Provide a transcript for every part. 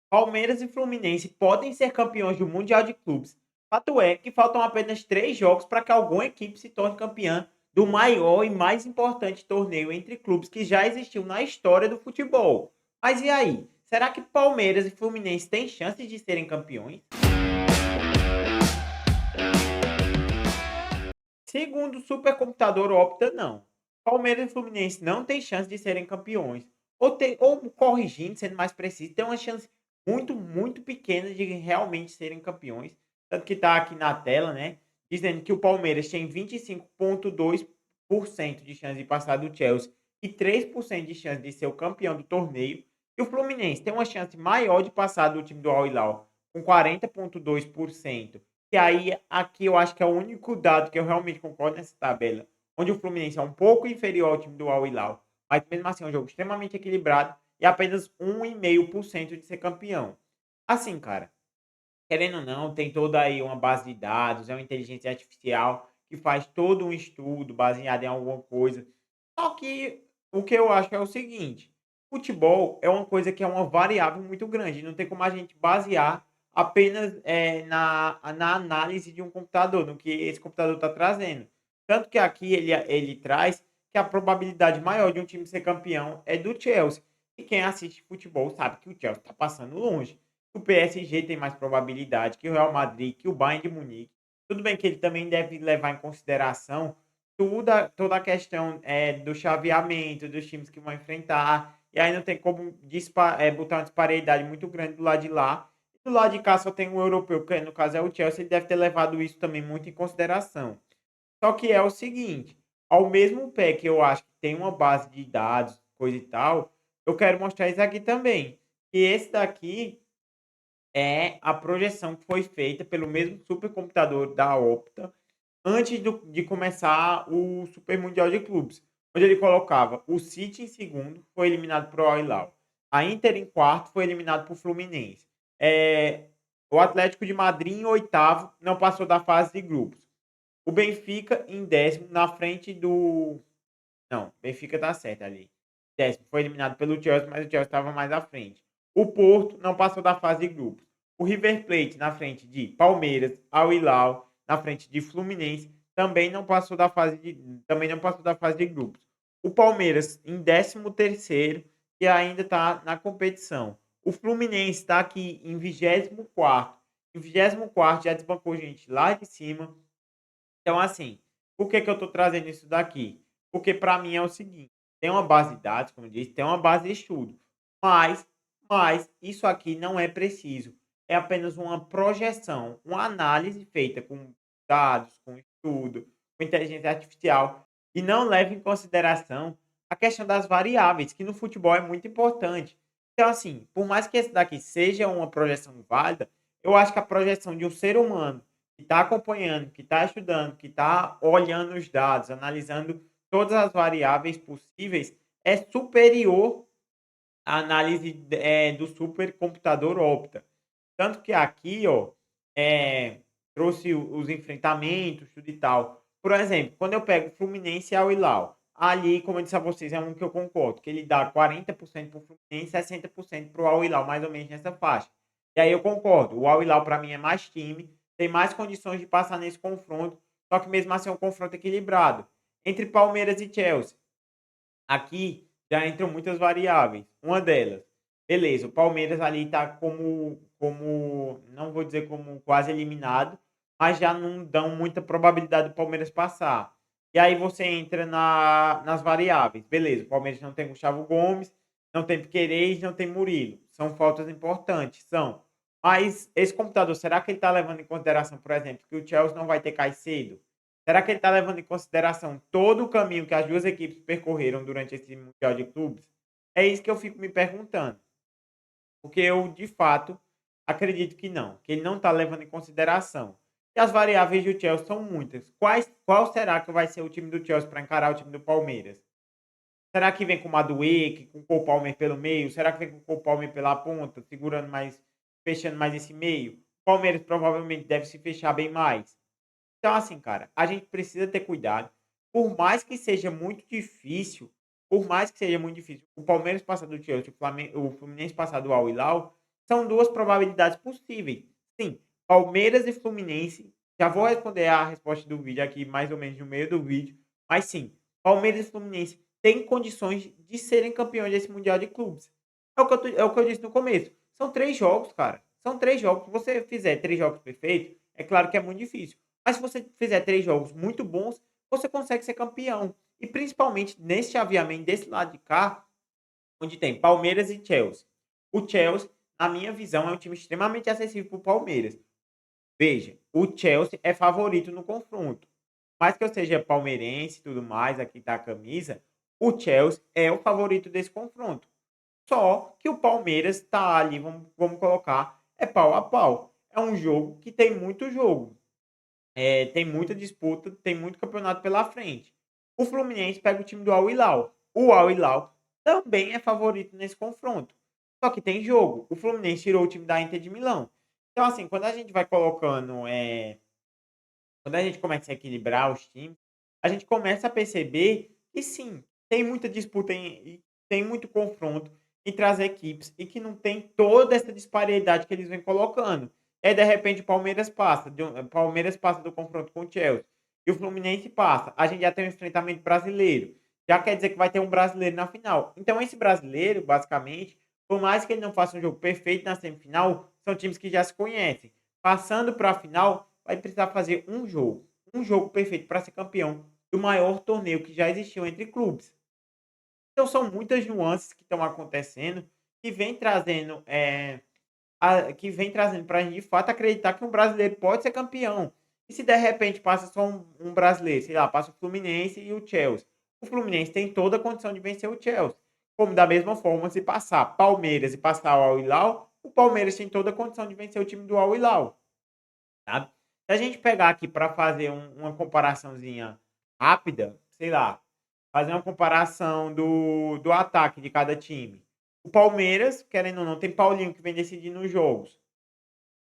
Palmeiras e Fluminense podem ser campeões do Mundial de Clubes. Fato é que faltam apenas 3 jogos para que alguma equipe se torne campeã do maior e mais importante torneio entre clubes que já existiu na história do futebol. Mas e aí? Será que Palmeiras e Fluminense têm chances de serem campeões? Segundo o supercomputador Opta, não. Palmeiras e Fluminense não têm chance de serem campeões. Ou corrigindo, sendo mais preciso, tem uma chance muito, muito pequena de realmente serem campeões. Tanto que está aqui na tela, né? Dizendo que o Palmeiras tem 25,2% de chance de passar do Chelsea e 3% de chance de ser o campeão do torneio. E o Fluminense tem uma chance maior de passar do time do Al Hilal, com 40,2%. E aí, aqui eu acho que é o único dado que eu realmente concordo nessa tabela, onde o Fluminense é um pouco inferior ao time do Al Hilal, mas mesmo assim é um jogo extremamente equilibrado e apenas 1,5% de ser campeão. Assim, cara, querendo ou não, tem toda aí uma base de dados, é uma inteligência artificial que faz todo um estudo baseado em alguma coisa. Só que o que eu acho é o seguinte: futebol é uma coisa que é uma variável muito grande, não tem como a gente basear apenas na análise de um computador, no que esse computador está trazendo. Tanto que aqui ele traz que a probabilidade maior de um time ser campeão é do Chelsea. E quem assiste futebol sabe que o Chelsea está passando longe. O PSG tem mais probabilidade que o Real Madrid, que o Bayern de Munique. Tudo bem que ele também deve levar em consideração toda a questão do chaveamento, dos times que vão enfrentar. E aí não tem como botar uma disparidade muito grande do lado de lá. E do lado de cá só tem um europeu, que no caso é o Chelsea. Ele deve ter levado isso também muito em consideração. Só que é o seguinte, ao mesmo pé que eu acho que tem uma base de dados, coisa e tal, eu quero mostrar isso aqui também. Que esse daqui é a projeção que foi feita pelo mesmo supercomputador da Opta antes de começar o Super Mundial de Clubes, onde ele colocava o City em segundo, foi eliminado por Al Hilal. A Inter em quarto, foi eliminado por Fluminense. O Atlético de Madrid em oitavo, não passou da fase de grupos. O Benfica em décimo, na frente do. Não, Benfica tá certo ali. Décimo, foi eliminado pelo Chelsea, mas o Chelsea estava mais à frente. O Porto não passou da fase de grupos. O River Plate na frente de Palmeiras, Al Hilal, na frente de Fluminense, também não passou da fase de grupos. O Palmeiras em 13º e ainda está na competição. O Fluminense está aqui em 24º. Em 24º já desbancou gente lá de cima. Então, assim, por que, que eu estou trazendo isso daqui? Porque para mim é o seguinte: tem uma base de dados, como eu disse, tem uma base de estudo, mas, mas isso aqui não é preciso. É apenas uma projeção, uma análise feita com dados, com estudo, com inteligência artificial, e não leva em consideração a questão das variáveis, que no futebol é muito importante. Então, assim, por mais que esse daqui seja uma projeção válida, eu acho que a projeção de um ser humano que está acompanhando, que está estudando, que está olhando os dados, analisando todas as variáveis possíveis, é superior à análise do supercomputador Opta. Tanto que aqui, ó, trouxe os enfrentamentos, tudo e tal. Por exemplo, quando eu pego Fluminense e Al Hilal, ali, como eu disse a vocês, é um que eu concordo, que ele dá 40% para o Fluminense e 60% para o Al Hilal, mais ou menos nessa faixa. E aí eu concordo, o Al Hilal para mim é mais time, tem mais condições de passar nesse confronto, só que mesmo assim é um confronto equilibrado. Entre Palmeiras e Chelsea, aqui já entram muitas variáveis. Uma delas, beleza, o Palmeiras ali está como, não vou dizer como quase eliminado, mas já não dão muita probabilidade do Palmeiras passar. E aí você entra nas variáveis. Beleza, o Palmeiras não tem Gustavo Gomes, não tem Piquerez, não tem Murilo. São faltas importantes, são. Mas esse computador, será que ele está levando em consideração, por exemplo, que o Chelsea não vai ter Caicedo? Será que ele está levando em consideração todo o caminho que as duas equipes percorreram durante esse Mundial de Clubes? É isso que eu fico me perguntando. Porque eu, de fato, acredito que não. Que ele não está levando em consideração. E as variáveis do Chelsea são muitas. Qual será que vai ser o time do Chelsea para encarar o time do Palmeiras? Será que vem com o Madueke, com o Cole Palmer pelo meio? Será que vem com o Cole Palmer pela ponta, segurando mais, fechando mais esse meio? O Palmeiras provavelmente deve se fechar bem mais. Então, assim, cara, a gente precisa ter cuidado. Por mais que seja muito difícil, por mais que seja muito difícil, o Palmeiras passar do Chelsea, o Fluminense passar do Al Hilal, São 2 probabilidades possíveis. Sim, Palmeiras e Fluminense, já vou responder a resposta do vídeo aqui mais ou menos no meio do vídeo, mas sim, Palmeiras e Fluminense têm condições de serem campeões desse mundial de clubes. É o que eu disse no começo, são 3 jogos, cara, são 3 jogos. Se você fizer 3 jogos perfeitos, é claro que é muito difícil, mas se você fizer 3 jogos muito bons, você consegue ser campeão. E principalmente nesse chaveamento desse lado de cá, onde tem Palmeiras e Chelsea. O Chelsea, na minha visão, é um time extremamente acessível para o Palmeiras. Veja, o Chelsea é favorito no confronto. Mais que eu seja palmeirense e tudo mais, aqui tá a camisa, o Chelsea é o favorito desse confronto. Só que o Palmeiras tá ali, vamos colocar, é pau a pau. É um jogo que tem muito jogo. Tem muita disputa, tem muito campeonato pela frente. O Fluminense pega o time do Al Hilal. O Al Hilal também é favorito nesse confronto. Só que tem jogo. O Fluminense tirou o time da Inter de Milão. Então, assim, quando a gente vai colocando, quando a gente começa a equilibrar os times, a gente começa a perceber que sim, tem muita disputa e tem muito confronto entre as equipes e que não tem toda essa disparidade que eles vêm colocando. De repente o Palmeiras passa do confronto com o Chelsea e o Fluminense passa. A gente já tem um enfrentamento brasileiro. Já quer dizer que vai ter um brasileiro na final. Então esse brasileiro, basicamente, por mais que ele não faça um jogo perfeito na semifinal, são times que já se conhecem. Passando para a final, vai precisar fazer um jogo perfeito para ser campeão do maior torneio que já existiu entre clubes. Então são muitas nuances que estão acontecendo que vem trazendo, que vem trazendo para a gente de fato acreditar que um brasileiro pode ser campeão. E se de repente passa só um brasileiro, sei lá, passa o Fluminense e o Chelsea. O Fluminense tem toda a condição de vencer o Chelsea. Como da mesma forma, se passar Palmeiras e passar o Al Hilal, o Palmeiras tem toda a condição de vencer o time do Al Hilal. Sabe? Se a gente pegar aqui para fazer uma comparaçãozinha rápida, sei lá, fazer uma comparação do ataque de cada time. O Palmeiras, querendo ou não, tem Paulinho que vem decidindo os jogos,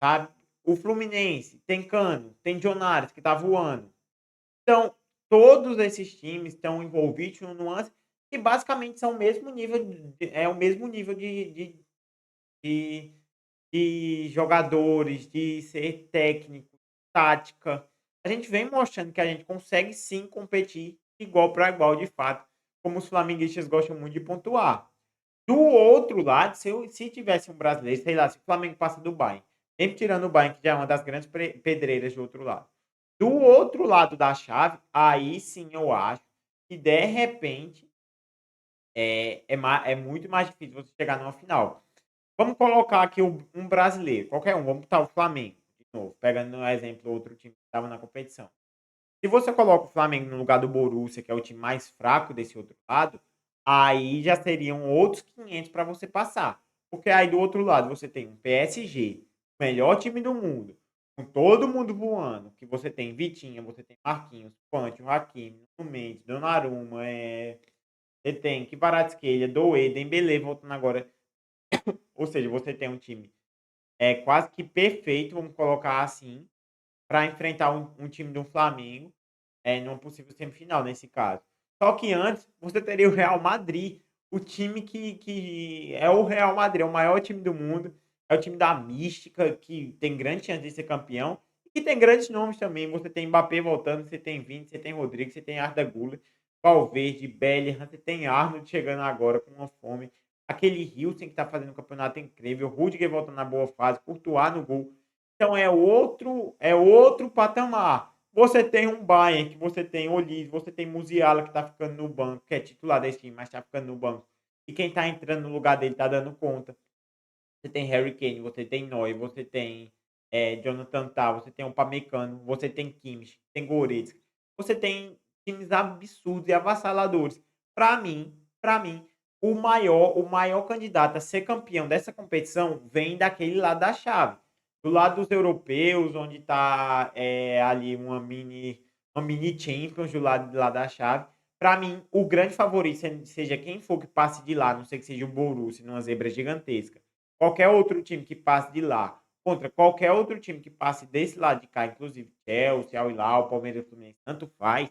sabe? O Fluminense tem Cano, tem Jonares que tá voando. Então, todos esses times estão envolvidos no nuance que basicamente são o mesmo nível, é o mesmo nível de jogadores, de ser técnico, tática. A gente vem mostrando que a gente consegue sim competir igual para igual de fato, como os flamenguistas gostam muito de pontuar. Do outro lado, se tivesse um brasileiro, sei lá, se o Flamengo passa do Bayern, sempre tirando o Bayern, que já é uma das grandes pedreiras do outro lado. Do outro lado da chave, aí sim eu acho que de repente é muito mais difícil você chegar numa final. Vamos colocar aqui um brasileiro, qualquer um, vamos botar o Flamengo, de novo, pegando no exemplo outro time que estava na competição. Se você coloca o Flamengo no lugar do Borussia, que é o time mais fraco desse outro lado, aí já seriam outros 500 para você passar. Porque aí do outro lado você tem um PSG, o melhor time do mundo, com todo mundo voando, que você tem Vitinha, você tem Marquinhos, Pantio, Hakimi, Nuno Mendes, Donnarumma, você tem Kvaratskhelia, Doué, Dembélé voltando agora. Ou seja, você tem um time quase que perfeito, vamos colocar assim, para enfrentar um time do Flamengo, numa possível semifinal, nesse caso. Só que antes, você teria o Real Madrid, o time que é o Real Madrid, é o maior time do mundo, é o time da mística, que tem grande chance de ser campeão, e que tem grandes nomes também. Você tem Mbappé voltando, você tem Vini, você tem Rodrigo, você tem Arda Güler, Valverde, Bellingham, você tem Arnold chegando agora com uma fome. Aquele Hilton que tá fazendo um campeonato incrível, Rudiger voltando na boa fase, Courtois no gol. Então é outro patamar. Você tem um Bayern, que você tem Olise, você tem Musiala que tá ficando no banco, que é titular desse time, mas tá ficando no banco. E quem tá entrando no lugar dele tá dando conta. Você tem Harry Kane, você tem Neuer, você tem Jonathan Tah, você tem o Upamecano, você tem Kimmich, tem Goretzka. Você tem times absurdos e avassaladores. Para mim, o maior candidato a ser campeão dessa competição vem daquele lado da chave. Do lado dos europeus, onde está ali uma mini Champions do lado de lá da chave. Para mim, o grande favorito, seja quem for que passe de lá, não sei que seja o Borussia, numa zebra gigantesca, qualquer outro time que passe de lá contra qualquer outro time que passe desse lado de cá, inclusive Chelsea, Al Hilal, Palmeiras, Fluminense, tanto faz,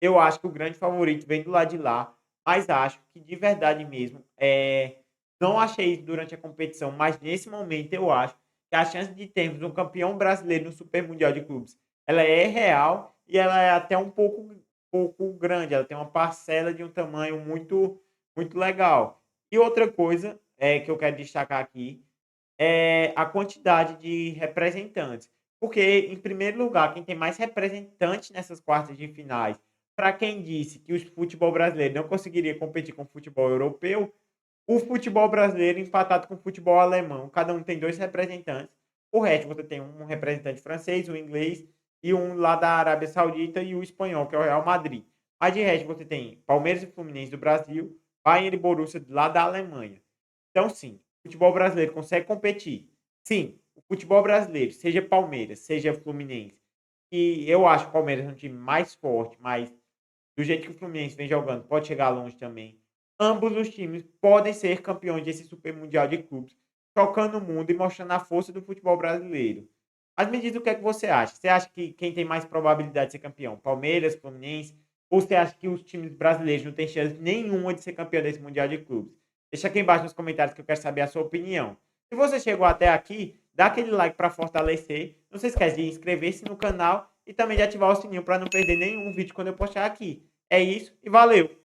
eu acho que o grande favorito vem do lado de lá, mas acho que de verdade mesmo, Não achei isso durante a competição, mas nesse momento eu acho que a chance de termos um campeão brasileiro no Super Mundial de Clubes, ela é real e ela é até um pouco grande, ela tem uma parcela de um tamanho muito legal. E outra coisa, que eu quero destacar aqui, é a quantidade de representantes. Porque, em primeiro lugar, quem tem mais representantes nessas quartas de finais, para quem disse que o futebol brasileiro não conseguiria competir com o futebol europeu, o futebol brasileiro empatado com o futebol alemão, cada um tem 2 representantes. O resto você tem um representante francês, um inglês e um lá da Arábia Saudita e o espanhol, que é o Real Madrid. Mas de resto você tem Palmeiras e Fluminense do Brasil, Bayern e Borussia lá da Alemanha. Então sim, o futebol brasileiro consegue competir. Sim, o futebol brasileiro, seja Palmeiras, seja Fluminense, e eu acho o Palmeiras um time mais forte, mas do jeito que o Fluminense vem jogando, pode chegar longe também. Ambos os times podem ser campeões desse Super Mundial de Clubes, tocando o mundo e mostrando a força do futebol brasileiro. Mas me diz o que é que você acha? Você acha que quem tem mais probabilidade de ser campeão? Palmeiras, Fluminense? Ou você acha que os times brasileiros não têm chance nenhuma de ser campeão desse Mundial de Clubes? Deixa aqui embaixo nos comentários que eu quero saber a sua opinião. Se você chegou até aqui, dá aquele like para fortalecer. Não se esquece de inscrever-se no canal e também de ativar o sininho para não perder nenhum vídeo quando eu postar aqui. É isso e valeu!